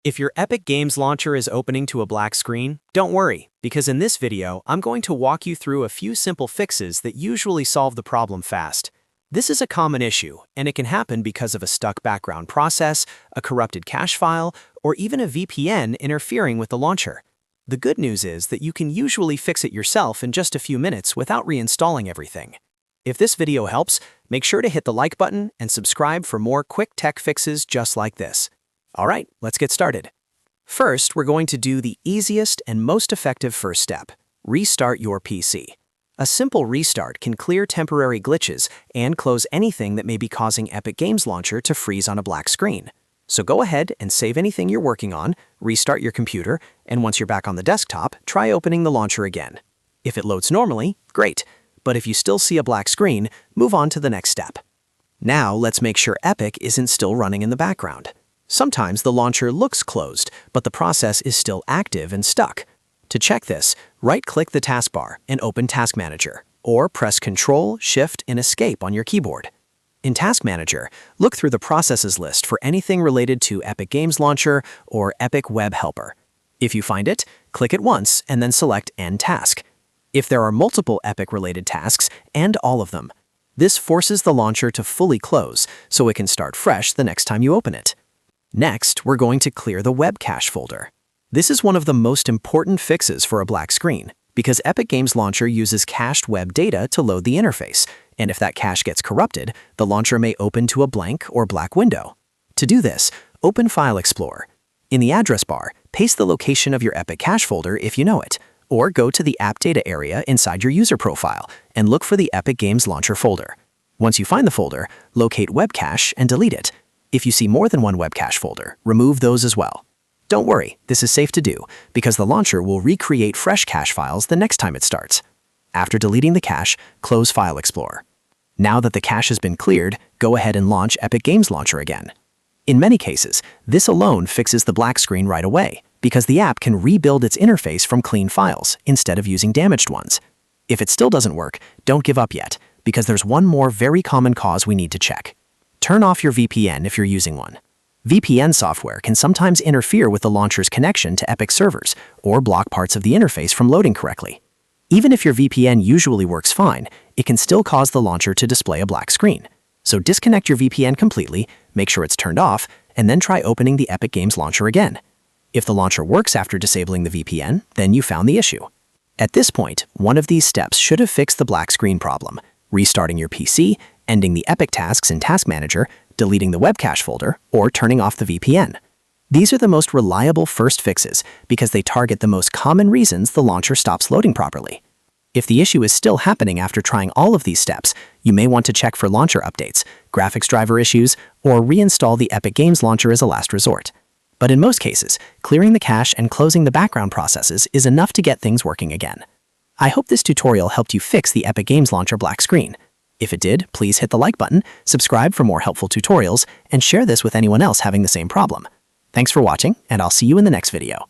If your Epic Games launcher is opening to a black screen, don't worry, because in this video, I'm going to walk you through a few simple fixes that usually solve the problem fast. This is a common issue, and it can happen because of a stuck background process, a corrupted cache file, or even a VPN interfering with the launcher. The good news is that you can usually fix it yourself in just a few minutes without reinstalling everything. If this video helps, make sure to hit the like button and subscribe for more quick tech fixes just like this. Alright, let's get started. First, we're going to do the easiest and most effective first step: restart your PC. A simple restart can clear temporary glitches and close anything that may be causing Epic Games Launcher to freeze on a black screen. So go ahead and save anything you're working on, restart your computer, and once you're back on the desktop, try opening the launcher again. If it loads normally, great, but if you still see a black screen, move on to the next step. Now let's make sure Epic isn't still running in the background. Sometimes the launcher looks closed, but the process is still active and stuck. To check this, right-click the taskbar and open Task Manager, or press Ctrl, Shift, and Escape on your keyboard. In Task Manager, look through the processes list for anything related to Epic Games Launcher or Epic Web Helper. If you find it, click it once and then select End Task. If there are multiple Epic-related tasks, end all of them. This forces the launcher to fully close, so it can start fresh the next time you open it. Next, we're going to clear the WebCache folder. This is one of the most important fixes for a black screen, because Epic Games Launcher uses cached web data to load the interface, and if that cache gets corrupted, the launcher may open to a blank or black window. To do this, open File Explorer. In the address bar, paste the location of your Epic Cache folder if you know it, or go to the App Data area inside your user profile and look for the Epic Games Launcher folder. Once you find the folder, locate WebCache and delete it. If you see more than one WebCache folder, remove those as well. Don't worry, this is safe to do, because the launcher will recreate fresh cache files the next time it starts. After deleting the cache, close File Explorer. Now that the cache has been cleared, go ahead and launch Epic Games Launcher again. In many cases, this alone fixes the black screen right away, because the app can rebuild its interface from clean files instead of using damaged ones. If it still doesn't work, don't give up yet, because there's one more very common cause we need to check. Turn off your VPN if you're using one. VPN software can sometimes interfere with the launcher's connection to Epic servers or block parts of the interface from loading correctly. Even if your VPN usually works fine, it can still cause the launcher to display a black screen. So disconnect your VPN completely, make sure it's turned off, and then try opening the Epic Games Launcher again. If the launcher works after disabling the VPN, then you found the issue. At this point, one of these steps should have fixed the black screen problem: restarting your PC, ending the Epic tasks in Task Manager, deleting the WebCache folder, or turning off the VPN. These are the most reliable first fixes because they target the most common reasons the launcher stops loading properly. If the issue is still happening after trying all of these steps, you may want to check for launcher updates, graphics driver issues, or reinstall the Epic Games Launcher as a last resort. But in most cases, clearing the cache and closing the background processes is enough to get things working again. I hope this tutorial helped you fix the Epic Games Launcher black screen. If it did, please hit the like button, subscribe for more helpful tutorials, and share this with anyone else having the same problem. Thanks for watching, and I'll see you in the next video.